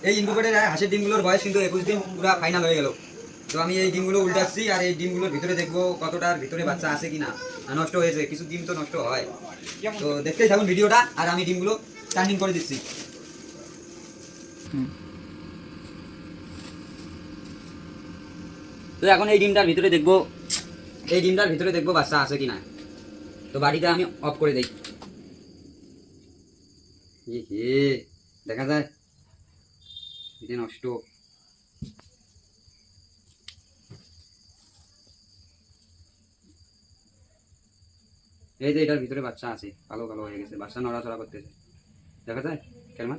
এই ইনকুবেটর হাঁসের ডিমগুলোর বয়স কিন্তু 21 দিন পুরো ফাইনাল হয়ে গেল। তো আমি এই ডিমগুলো উল্টাচ্ছি আর এই ডিমগুলোর ভিতরে দেখবো কতটার ভিতরে বাচ্চা আছে কিনা, নষ্ট হয়েছে, কিছু ডিম তো নষ্ট হয়। তো দেখতেই থাকুন ভিডিওটা, আর আমি ডিমগুলো টার্নিং করে দিচ্ছি। তো এখন এই ডিমটার ভিতরে দেখবো, এই ডিমটার ভিতরে দেখবো বাচ্চা আছে কিনা। তো বাড়িতে আমি অফ করে দিই। দেখা যায় এটা নষ্ট। এই যে এটার ভিতরে বাচ্চা আছে, কালো কালো হয়ে গেছে, বাচ্চা নড়াচড়া করতেছে, দেখা যায় কেমন?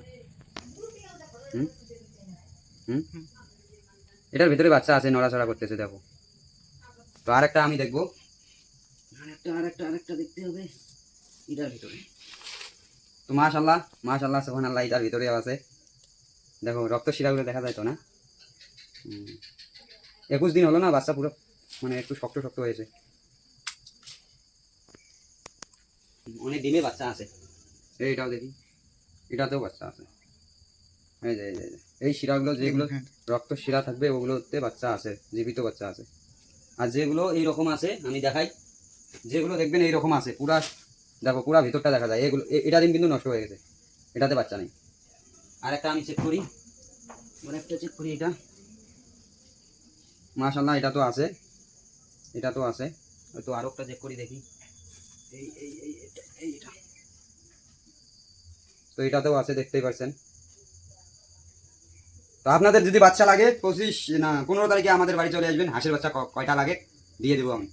হুম হুম এটার ভিতরে বাচ্চা আছে, নড়াচড়া করতেছে, দেখো। তো আরেকটা আমি দেখবো, আরেকটা দেখতে হবে এটার ভিতরে। তো মাশাআল্লাহ মাশাআল্লাহ সুবহানাল্লাহ, এটার ভিতরে আছে, দেখো রক্ত শিরাগুলো দেখা যায় তো না? 21 দিন হলো না, বাচ্চা পুরো মানে একটু শক্ত শক্ত হয়েছে, অনেক ডিমে বাচ্চা আছে। এইটাও দেখি, এটাতেও বাচ্চা আছে। এই যে এই শিরাগুলো, যেগুলো রক্ত শিরা থাকবে ওগুলোতে বাচ্চা আছে, জীবিত বাচ্চা আছে। আর যেগুলো এইরকম আছে আমি দেখাই, যেগুলো দেখবেন এইরকম আছে পুরা, দেখো পুরা ভিতরটা দেখা যায়, এগুলো এটা দিন কিন্তু নষ্ট হয়ে গেছে, এটাতে বাচ্চা নেই। আর একটা আমি চেক করি, একটা চেক করি, এটা মাশাআল্লাহ এটা তো আছে, এটা তো আছে। তো আরো একটা চেক করি দেখি, এই এই এই এইটা, তো এটাতেও আছে, দেখতেই পাচ্ছেন। তো আপনাদের যদি বাচ্চা লাগে 25 না 15 তারিখে আমাদের বাড়ি চলে আসবেন, হাঁসের বাচ্চা কয়টা লাগে দিয়ে দেবো আমি।